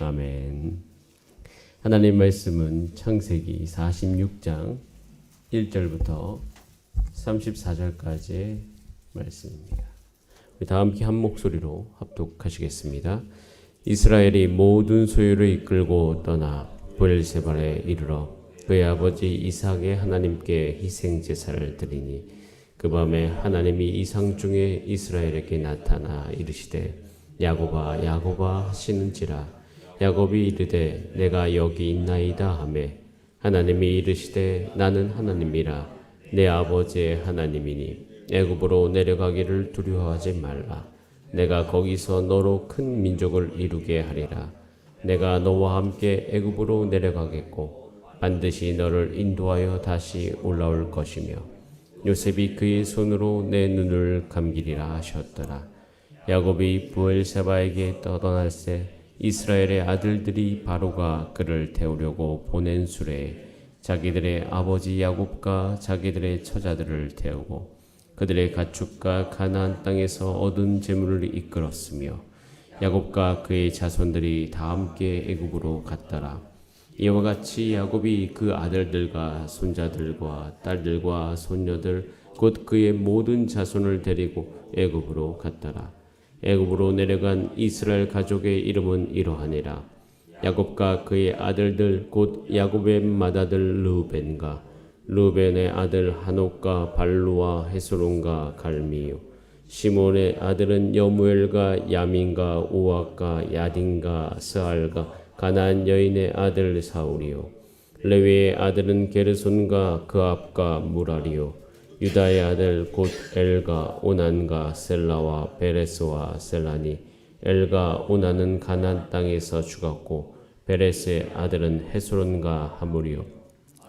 아멘. 하나님 말씀은 창세기 46장 1절부터 34절까지의 말씀입니다. 우리 다 함께 한 목소리로 합독하시겠습니다. 이스라엘이 모든 소유를 이끌고 떠나 브엘세바에 이르러 그의 아버지 이삭의 하나님께 희생 제사를 드리니 그 밤에 하나님이 이상 중에 이스라엘에게 나타나 이르시되 야곱아 야곱아 하시는지라 야곱이 이르되 내가 여기 있나이다 하매 하나님이 이르시되 나는 하나님이라 내 아버지의 하나님이니 애굽으로 내려가기를 두려워하지 말라. 내가 거기서 너로 큰 민족을 이루게 하리라. 내가 너와 함께 애굽으로 내려가겠고 반드시 너를 인도하여 다시 올라올 것이며 요셉이 그의 손으로 내 눈을 감기리라 하셨더라. 야곱이 브엘세바에게 떠나갈새 이스라엘의 아들들이 바로가 그를 태우려고 보낸 수레에 자기들의 아버지 야곱과 자기들의 처자들을 태우고 그들의 가축과 가나안 땅에서 얻은 재물을 이끌었으며 야곱과 그의 자손들이 다 함께 애굽으로 갔더라. 이와 같이 야곱이 그 아들들과 손자들과 딸들과 손녀들 곧 그의 모든 자손을 데리고 애굽으로 갔더라. 애굽으로 내려간 이스라엘 가족의 이름은 이러하니라. 야곱과 그의 아들들 곧 야곱의 맏아들 르우벤과 르우벤의 아들 한옥과 발루와 헤스론과 갈미요 시몬의 아들은 여무엘과 야민과 오악과 야딘과 스알과 가나안 여인의 아들 사울이요 레위의 아들은 게르손과 그압과 무라리요 유다의 아들 곧 엘과 오난과 셀라와 베레스와 셀라니 엘과 오난은 가나안 땅에서 죽었고 베레스의 아들은 헤스론과 하물이요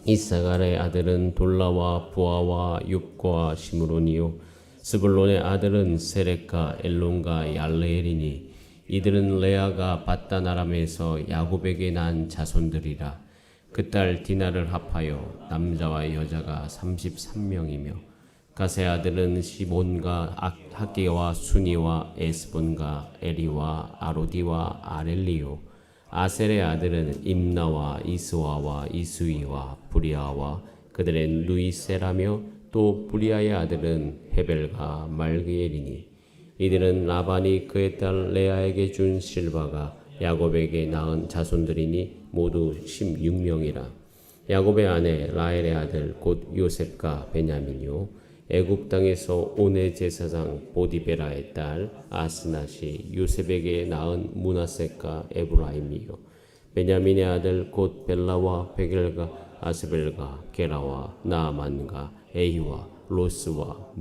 이사갈의 아들은 돌라와 부아와 윕과 시므론이요 스불론의 아들은 세렉과 엘론과 얄레엘이니 이들은 레아가 밧단 아람에서 야곱에게 난 자손들이라. 그 딸 디나를 합하여 남자와 여자가 33명이며 가세 아들은 시몬과 학기와 수니와 에스본과 에리와 아로디와 아렐리요 아셀의 아들은 임나와 이스와와 이수이와 부리아와 그들의 누이세라며 또 부리아의 아들은 헤벨과 말기엘이니 이들은 라반이 그의 딸 레아에게 준 실바가 야곱에게 낳은 자손들이니 모두 16명이라. 야곱의 아내 라헬의 아들 곧 요셉과 베냐민이요 애굽 땅에서 오네 제사장 보디베라의 딸 아스낫이 요셉에게 낳은 무나셋과 에브라임이요 베냐민의 아들 곧 벨라와 베겔과 아스벨과 게라와 나아만과 에이와 로스와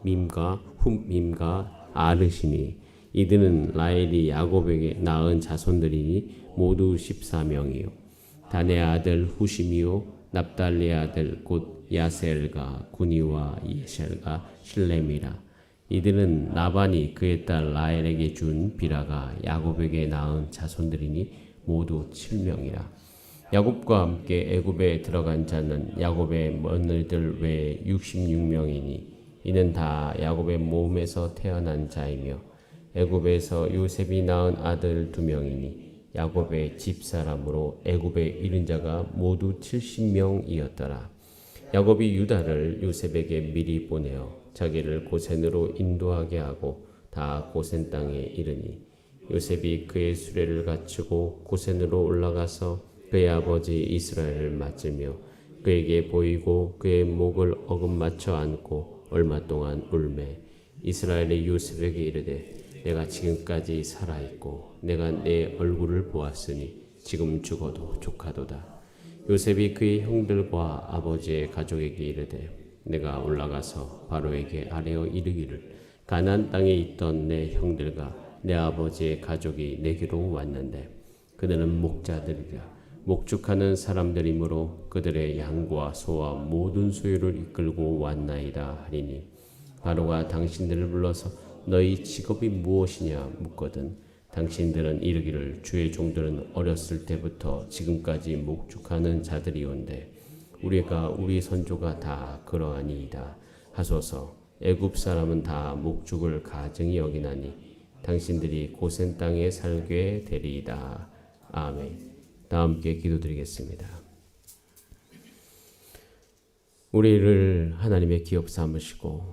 밈과 훔밈과 아르시니 이들은 라헬이 야곱에게 낳은 자손들이니 모두 14명이요 단의 아들 후심이요 납달리의 아들 곧 야셀과 구니와 예셀과 실렘이라. 이들은 라반이 그의 딸 라헬에게 준 비라가 야곱에게 낳은 자손들이니 모두 7명이라. 야곱과 함께 애굽에 들어간 자는 야곱의 며느리들 외에 66명이니 이는 다 야곱의 몸에서 태어난 자이며 애굽에서 요셉이 낳은 아들 2명이니 야곱의 집사람으로 애굽에 이른 자가 모두 70명이었더라. 야곱이 유다를 요셉에게 미리 보내어 자기를 고센으로 인도하게 하고 다 고센 땅에 이르니 요셉이 그의 수레를 갖추고 고센으로 올라가서 그의 아버지 이스라엘을 맞으며 그에게 보이고 그의 목을 어긋맞춰 안고 얼마 동안 울매 이스라엘이 요셉에게 이르되 내가 지금까지 살아있고 내가 내 얼굴을 보았으니 지금 죽어도 족하도다. 요셉이 그의 형들과 아버지의 가족에게 이르되 내가 올라가서 바로에게 아뢰어 이르기를 가나안 땅에 있던 내 형들과 내 아버지의 가족이 내게로 왔는데 그들은 목자들이라 목축하는 사람들이므로 그들의 양과 소와 모든 소유를 이끌고 왔나이다 하리니 바로가 당신들을 불러서 너희 직업이 무엇이냐 묻거든 당신들은 이르기를 주의 종들은 어렸을 때부터 지금까지 목축하는 자들이온데 우리가 우리 선조가 다 그러하니이다 하소서. 애굽 사람은 다 목축을 가증히 여기나니 당신들이 고센 땅에 살게 되리이다 아멘. 다 함께 기도드리겠습니다. 우리를 하나님의 기업 삼으시고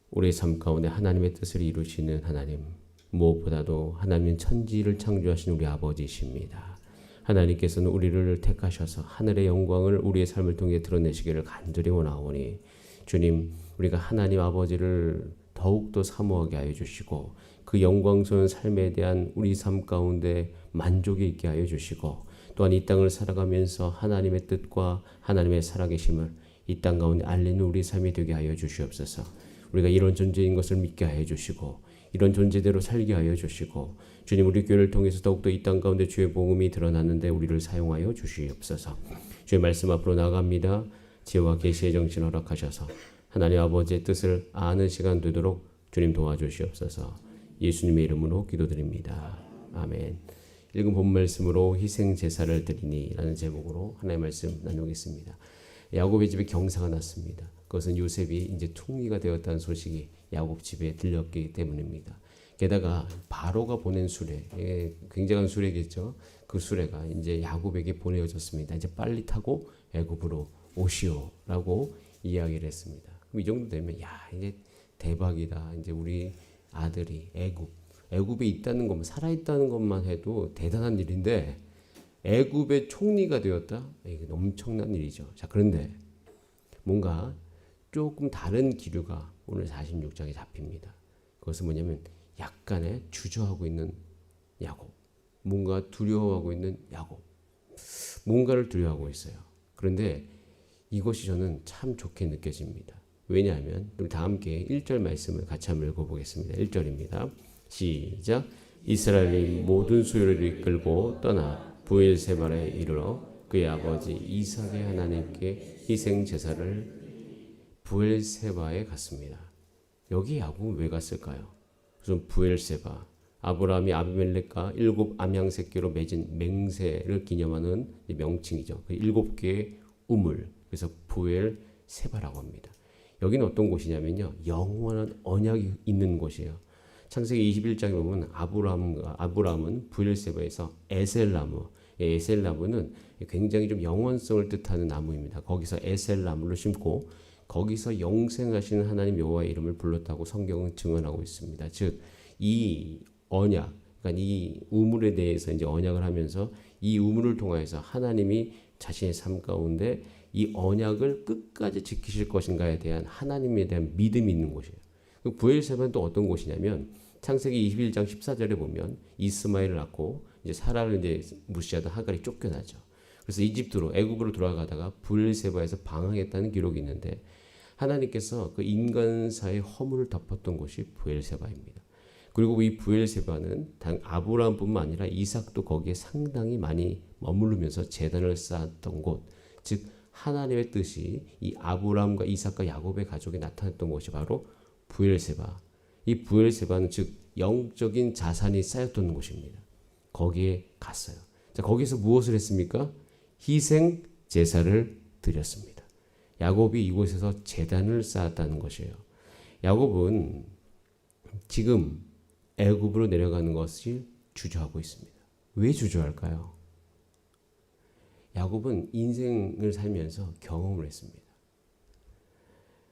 우리의 삶 가운데 하나님의 뜻을 이루시는 하나님, 무엇보다도 하나님은 천지를 창조하신 우리 아버지이십니다. 하나님께서는 우리를 택하셔서 하늘의 영광을 우리의 삶을 통해 드러내시기를 간절히 원하오니 주님, 우리가 하나님 아버지를 더욱더 사모하게 하여 주시고 그 영광스러운 삶에 대한 우리 삶 가운데 만족이 있게 하여 주시고 또한 이 땅을 살아가면서 하나님의 뜻과 하나님의 살아계심을 이 땅 가운데 알리는 우리 삶이 되게 하여 주시옵소서. 우리가 이런 존재인 것을 믿게 하여 주시고 이런 존재대로 살게 하여 주시고 주님, 우리 교회를 통해서 더욱더 이 땅 가운데 주의 복음이 드러나는데 우리를 사용하여 주시옵소서. 주의 말씀 앞으로 나갑니다. 지혜와 계시의 정신 허락하셔서 하나님 아버지의 뜻을 아는 시간 되도록 주님 도와주시옵소서. 예수님의 이름으로 기도드립니다. 아멘. 읽은 본 말씀으로 희생 제사를 드리니 라는 제목으로 하나님의 말씀 나누겠습니다. 야곱의 집에 경사가 났습니다. 그것은 요셉이 이제 총리가 되었다는 소식이 야곱 집에 들렸기 때문입니다. 게다가 바로가 보낸 수레, 굉장한 수레겠죠. 그 수레가 이제 야곱에게 보내어졌습니다. 이제 빨리 타고 애굽으로 오시오라고 이야기를 했습니다. 그럼 이 정도 되면 야, 이제 대박이다. 이제 우리 아들이 애굽에 있다는 것만, 살아 있다는 것만 해도 대단한 일인데 애굽의 총리가 되었다? 이게 엄청난 일이죠. 자, 그런데 뭔가 조금 다른 기류가 오늘 46장에 잡힙니다. 그것은 뭐냐면 약간의 주저하고 있는 야곱, 뭔가 두려워하고 있는 야곱, 뭔가를 두려워하고 있어요. 그런데 이것이 저는 참 좋게 느껴집니다. 왜냐하면 우리 다 함께 1절 말씀을 같이 한번 읽어보겠습니다. 1절입니다. 시작. 이스라엘이 모든 소유를 이끌고 떠나 부엘세바에 이르러 그의 아버지 이삭의 하나님께 희생 제사를 부엘세바에 갔습니다. 여기 야곱은 왜 갔을까요? 우선 부엘세바, 아브라함이 아비멜렉과 7 암양 새끼로 맺은 맹세를 기념하는 명칭이죠. 그 7개의 우물, 그래서 부엘세바라고 합니다. 여기는 어떤 곳이냐면요, 영원한 언약이 있는 곳이에요. 창세기 21장에 보면 아브라함은 부엘세바에서 에셀나무, 에셀나무는 굉장히 좀 영원성을 뜻하는 나무입니다. 거기서 에셀나무를 심고 거기서 영생하시는 하나님 여호와의 이름을 불렀다고 성경은 증언하고 있습니다. 즉, 이 언약, 그러니까 이 우물에 대해서 이제 언약을 하면서 이 우물을 통해서 하나님이 자신의 삶 가운데 이 언약을 끝까지 지키실 것인가에 대한 하나님에 대한 믿음이 있는 곳이에요. 그 부엘세바는 또 어떤 곳이냐면 창세기 21장 14절에 보면 이스마엘을 낳고 이제 사라를 이제 무시하던 하갈이 쫓겨나죠. 그래서 이집트로 애굽으로 돌아가다가 부엘세바에서 방황했다는 기록이 있는데 하나님께서 그 인간사의 허물을 덮었던 곳이 부엘세바입니다. 그리고 이 부엘세바는 단 아브라함뿐만 아니라 이삭도 거기에 상당히 많이 머무르면서 제단을 쌓았던 곳, 즉 하나님의 뜻이 이 아브라함과 이삭과 야곱의 가족에 나타났던 곳이 바로 부엘세바. 이 부엘세바는 즉 영적인 자산이 쌓였던 곳입니다. 거기에 갔어요. 자, 거기서 무엇을 했습니까? 희생 제사를 드렸습니다. 야곱이 이곳에서 제단을 쌓았다는 것이에요. 야곱은 지금 애굽으로 내려가는 것이 주저하고 있습니다. 왜 주저할까요? 야곱은 인생을 살면서 경험을 했습니다.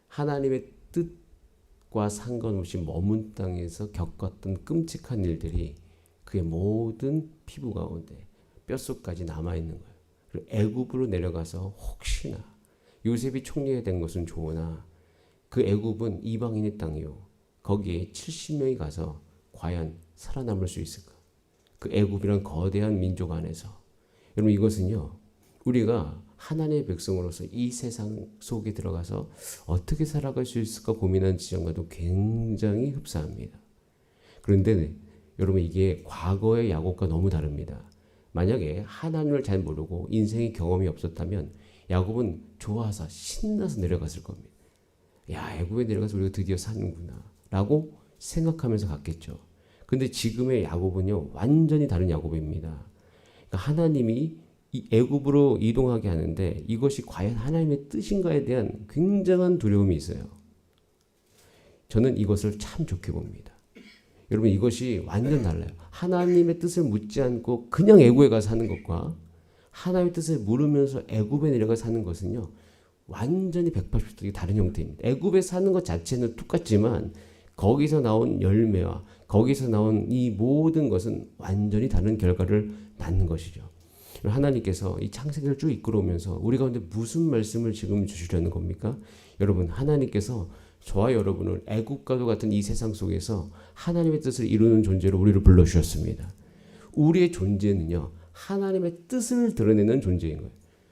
하나님의 뜻과 상관없이 머문 땅에서 겪었던 끔찍한 일들이 그의 모든 피부 가운데 뼛속까지 남아있는 거예요. 그리고 애굽으로 내려가서 혹시나 요셉이 총리가 된 것은 좋으나 그 애굽은 이방인의 땅이요. 거기에 70명이 가서 과연 살아남을 수 있을까? 그 애굽이란 거대한 민족 안에서. 여러분, 이것은요, 우리가 하나님의 백성으로서 이 세상 속에 들어가서 어떻게 살아갈 수 있을까 고민하는 지점과도 굉장히 흡사합니다. 그런데 여러분, 이게 과거의 야곱과 너무 다릅니다. 만약에 하나님을 잘 모르고 인생의 경험이 없었다면 야곱은 좋아서 신나서 내려갔을 겁니다. 야, 애굽에 내려가서 우리가 드디어 사는구나 라고 생각하면서 갔겠죠. 근데 지금의 야곱은요, 완전히 다른 야곱입니다. 그러니까 하나님이 이 애굽으로 이동하게 하는데 이것이 과연 하나님의 뜻인가에 대한 굉장한 두려움이 있어요. 저는 이것을 참 좋게 봅니다. 여러분 이것이 완전 달라요. 하나님의 뜻을 묻지 않고 그냥 애굽에 가서 사는 것과 하나님의 뜻을 물으면서 애굽에 내려가 사는 것은요. 완전히 180도 다른 형태입니다. 애굽에 사는 것 자체는 똑같지만 거기서 나온 열매와 거기서 나온 이 모든 것은 완전히 다른 결과를 낳는 것이죠. 하나님께서 이 창세기를 쭉 이끌어오면서 우리 가운데 무슨 말씀을 지금 주시려는 겁니까? 여러분 하나님께서 저와 여러분을 애국과도 같은 이 세상 속에서 하나님의 뜻을 이루는 존재로 우리를 불러주셨습니다. 우리의 존재는요. 하나님의 뜻을 드러내는 존재인 거예요.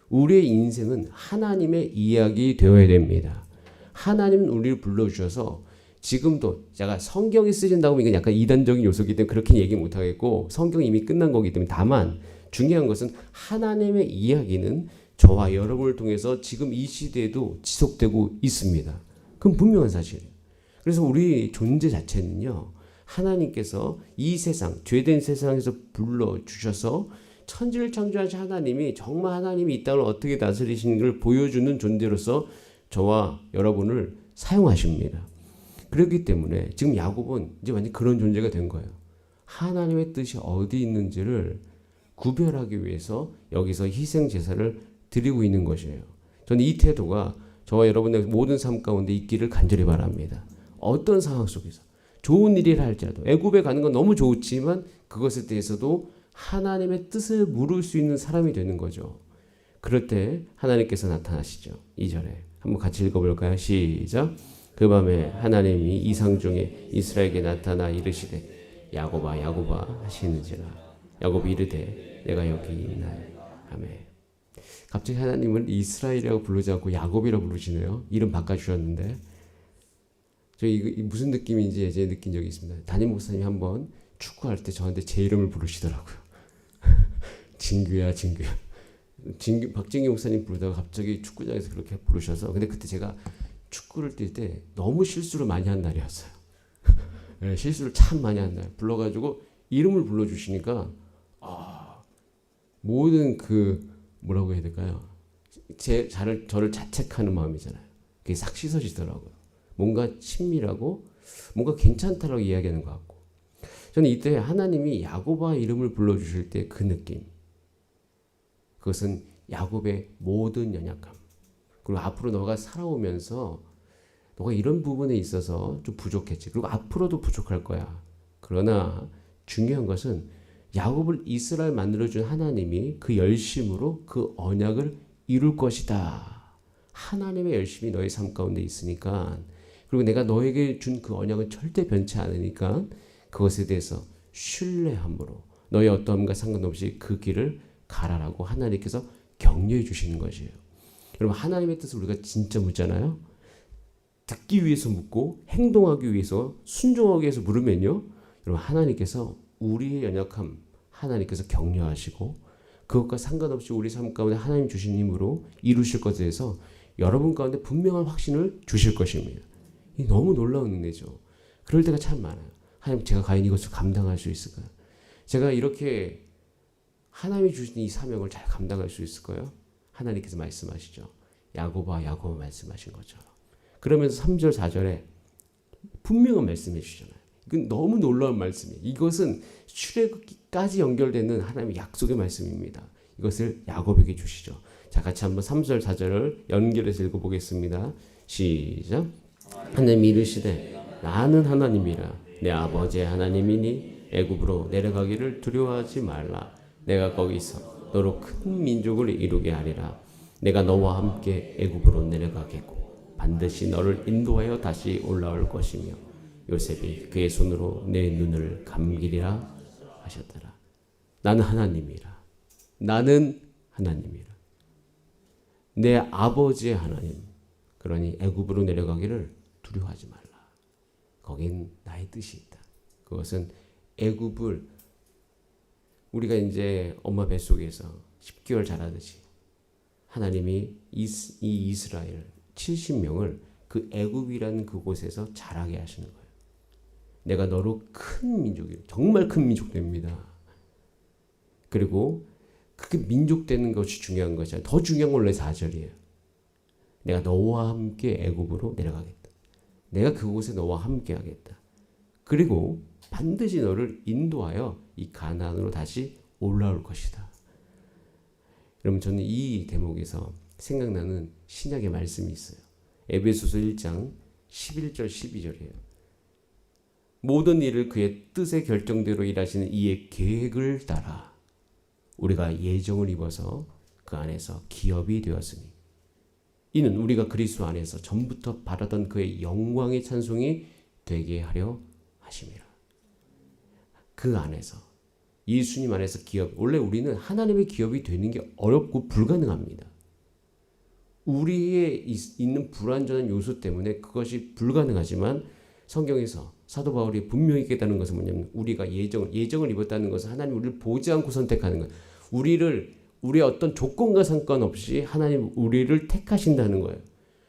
우리의 인생은 하나님의 이야기 되어야 됩니다. 하나님은 우리를 불러주셔서 지금도 제가 성경이 쓰진다고 하면 이건 약간 이단적인 요소이기 때문에 그렇게 얘기 못하겠고 성경이 이미 끝난 거기 때문에 다만 중요한 것은 하나님의 이야기는 저와 여러분을 통해서 지금 이 시대에도 지속되고 있습니다. 그건 분명한 사실이에요. 그래서 우리 존재 자체는요. 하나님께서 이 세상, 죄된 세상에서 불러주셔서 천지를 창조하신 하나님이 정말 하나님이 이 땅을 어떻게 다스리시는 걸 보여주는 존재로서 저와 여러분을 사용하십니다. 그렇기 때문에 지금 야곱은 이제 완전 그런 존재가 된 거예요. 하나님의 뜻이 어디 있는지를 구별하기 위해서 여기서 희생 제사를 드리고 있는 것이에요. 저는 이 태도가 저와 여러분의 모든 삶 가운데 있기를 간절히 바랍니다. 어떤 상황 속에서 좋은 일이라 할지라도 애굽에 가는 건 너무 좋지만 그것에 대해서도 하나님의 뜻을 물을 수 있는 사람이 되는 거죠. 그럴 때 하나님께서 나타나시죠. 2절에 한번 같이 읽어볼까요? 시작. 그 밤에 하나님이 이상 중에 이스라엘에게 나타나 이르시되 야곱아 야곱아 하시는지라. 야곱이 이르되 내가 여기 있나요. 아멘. 갑자기 하나님은 이스라엘이라고 부르지 않고 야곱이라고 부르시네요. 이름 바꿔주셨는데 저 이거 무슨 느낌인지 이제 느낀 적이 있습니다. 담임 목사님이 한번 축구할 때 저한테 제 이름을 부르시더라고요. 진규야 진규야. 박진규 목사님 부르다가 갑자기 축구장에서 그렇게 부르셔서 근데 그때 제가 축구를 뛸 때 너무 실수를 많이 한 날이었어요. 네, 실수를 참 많이 한 날. 불러가지고 이름을 불러주시니까 모든 그 뭐라고 해야 될까요? 저를 자책하는 마음이잖아요. 그게 싹 씻어지더라고요. 뭔가 친밀하고 뭔가 괜찮다라고 이야기하는 것 같고 저는 이때 하나님이 야곱아 이름을 불러주실 때 그 느낌 그것은 야곱의 모든 연약함 그리고 앞으로 너가 살아오면서 너가 이런 부분에 있어서 좀 부족했지 그리고 앞으로도 부족할 거야. 그러나 중요한 것은 야곱을 이스라엘 만들어준 하나님이 그 열심으로 그 언약을 이룰 것이다. 하나님의 열심이 너의 삶 가운데 있으니까 그리고 내가 너에게 준 그 언약은 절대 변치 않으니까 그것에 대해서 신뢰함으로 너의 어떠함과 상관없이 그 길을 가라라고 하나님께서 격려해 주시는 것이에요. 여러분 하나님의 뜻을 우리가 진짜 묻잖아요. 듣기 위해서 묻고 행동하기 위해서 순종하기 위해서 물으면요. 여러분 하나님께서 우리의 연약함 하나님께서 격려하시고 그것과 상관없이 우리 삶 가운데 하나님 주신 힘으로 이루실 것에 대해서 여러분 가운데 분명한 확신을 주실 것입니다. 이 너무 놀라운 은혜죠. 그럴 때가 참 많아요. 하나님 제가 과연 이것을 감당할 수 있을까요? 제가 이렇게 하나님이 주신 이 사명을 잘 감당할 수 있을까요? 하나님께서 말씀하시죠. 야곱아 야곱아 말씀하신 것처럼. 그러면서 3절 4절에 분명한 말씀해 주시잖아요. 이건 너무 놀라운 말씀이에요. 이것은 출애굽기까지 연결되는 하나님의 약속의 말씀입니다. 이것을 야곱에게 주시죠. 자, 같이 한번 3절 4절을 연결해서 읽어보겠습니다. 시작. 하나님이 이르시되 나는 하나님이라 내 아버지의 하나님이니 애굽으로 내려가기를 두려워하지 말라. 내가 거기서 너로 큰 민족을 이루게 하리라. 내가 너와 함께 애굽으로 내려가겠고 반드시 너를 인도하여 다시 올라올 것이며 요셉이 그의 손으로 내 눈을 감기리라 하셨더라. 나는 하나님이라. 나는 하나님이라. 내 아버지의 하나님. 그러니 애굽으로 내려가기를 두려워하지 말라. 거긴 나의 뜻이 있다. 그것은 애굽을 우리가 이제 엄마 뱃속에서 10개월 자라듯이 하나님이 이 이스라엘 70명을 그 애굽이라는 그곳에서 자라게 하시는 거예요. 내가 너로 큰 민족이 정말 큰 민족 됩니다. 그리고 그게 민족 되는 것이 중요한 것이 아니라 더 중요한 건 원래 4절이에요. 내가 너와 함께 애굽으로 내려가겠다. 내가 그곳에 너와 함께 하겠다. 그리고 반드시 너를 인도하여 이 가나안으로 다시 올라올 것이다. 여러분, 저는 이 대목에서 생각나는 신약의 말씀이 있어요. 에베소서 1장 11절 12절이에요. 모든 일을 그의 뜻의 결정대로 일하시는 이의 계획을 따라 우리가 예정을 입어서 그 안에서 기업이 되었으니 이는 우리가 그리스도 안에서 전부터 바라던 그의 영광의 찬송이 되게 하려 하심이라. 그 안에서, 예수님 안에서 기업, 원래 우리는 하나님의 기업이 되는 게 어렵고 불가능합니다. 우리에 있는 불완전한 요소 때문에 그것이 불가능하지만 성경에서 사도 바울이 분명히 깨닫는 것은 뭐냐면 우리가 예정을 입었다는 것은 하나님 우리를 보지 않고 선택하는 것. 우리의 어떤 조건과 상관없이 하나님 우리를 택하신다는 거예요.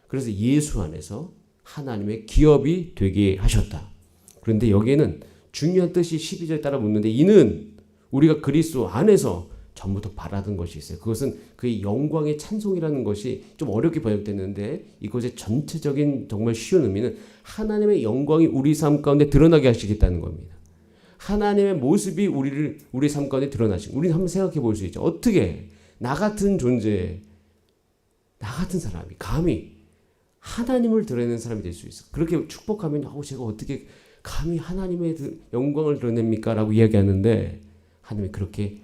그래서 예수 안에서 하나님의 기업이 되게 하셨다. 그런데 여기에는 중요한 뜻이 12절에 따라 묻는데 이는 우리가 그리스도 안에서 전부터 바라던 것이 있어요. 그것은 그의 영광의 찬송이라는 것이 좀 어렵게 번역됐는데 이것의 전체적인 정말 쉬운 의미는 하나님의 영광이 우리 삶 가운데 드러나게 하시겠다는 겁니다. 하나님의 모습이 우리 삶 가운데 드러나시고 우리는 한번 생각해 볼 수 있죠. 어떻게 나 같은 존재, 나 같은 사람이 감히 하나님을 드러내는 사람이 될 수 있어. 그렇게 축복하면 제가 어떻게 감히 하나님의 영광을 드러냅니까? 라고 이야기하는데 하나님이 그렇게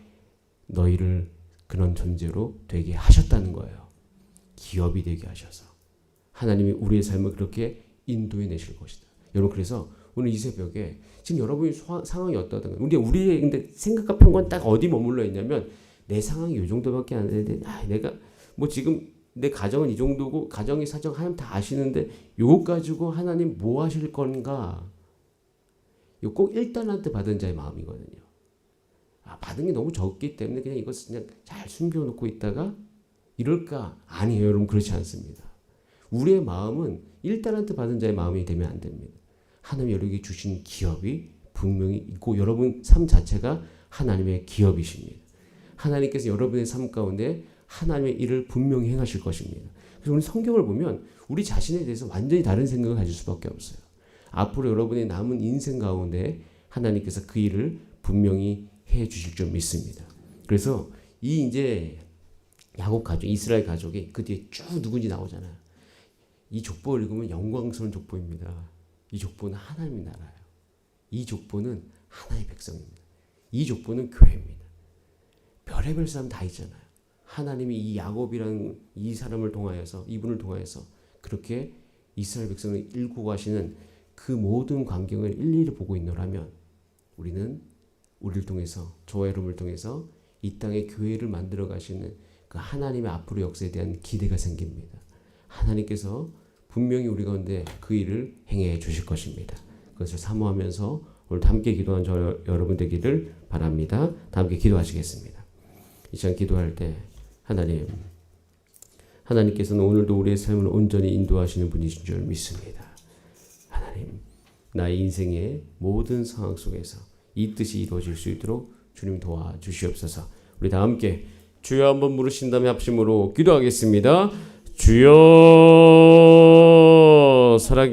너희를 그런 존재로 되게 하셨다는 거예요. 기업이 되게 하셔서 하나님이 우리의 삶을 그렇게 인도해 내실 것이다. 여러분, 그래서 오늘 이 새벽에 지금 여러분의 상황이 어떠든 우리의 근데 생각과 편견 딱 어디 머물러 있냐면 내 상황이 이 정도밖에 안 되는데 내가 뭐 지금 내 가정은 이 정도고 가정의 사정 하나님 다 아시는데 요거 가지고 하나님 뭐 하실 건가? 이거 꼭 1달란트 받은 자의 마음이거든요. 받은 게 너무 적기 때문에 그냥 이것을 그냥 잘 숨겨놓고 있다가 이럴까? 아니에요, 여러분. 그렇지 않습니다. 우리의 마음은 1달란트 받은 자의 마음이 되면 안 됩니다. 하나님이 여러분에게 주신 기업이 분명히 있고 여러분 삶 자체가 하나님의 기업이십니다. 하나님께서 여러분의 삶 가운데 하나님의 일을 분명히 행하실 것입니다. 그래서 오늘 성경을 보면 우리 자신에 대해서 완전히 다른 생각을 가질 수밖에 없어요. 앞으로 여러분의 남은 인생 가운데 하나님께서 그 일을 분명히 해 주실 줄 믿습니다. 그래서 이 이제 야곱 가족, 이스라엘 가족이 그 뒤에 쭉 누군지 나오잖아요. 이 족보를 읽으면 영광스러운 족보입니다. 이 족보는 하나님의 나라예요. 이 족보는 하나의 백성입니다. 이 족보는 교회입니다. 별의별 사람 다 있잖아요. 하나님이 이 야곱이라는 이 사람을 통하여서 이분을 통하여서 그렇게 이스라엘 백성을 일구 가시는 그 모든 광경을 일일이 보고 있노라면 우리는 우리를 통해서 저와 여러분을 통해서 이 땅에 교회를 만들어 가시는 그 하나님의 앞으로 역사에 대한 기대가 생깁니다. 하나님께서 분명히 우리 가운데 그 일을 행해 주실 것입니다. 그것을 사모하면서 오늘 함께 기도한 저 여러분 되기를 바랍니다. 다 함께 기도하시겠습니다. 이 시간 기도할 때 하나님께서는 오늘도 우리의 삶을 온전히 인도하시는 분이신 줄 믿습니다. 하나님, 나의 인생의 모든 상황 속에서 이 뜻이 이루어질 수 있도록 주님 도와주시옵소서. 우리 다 함께 주여 한번 부르신 다음에 합심으로 기도하겠습니다. 주여 살아계신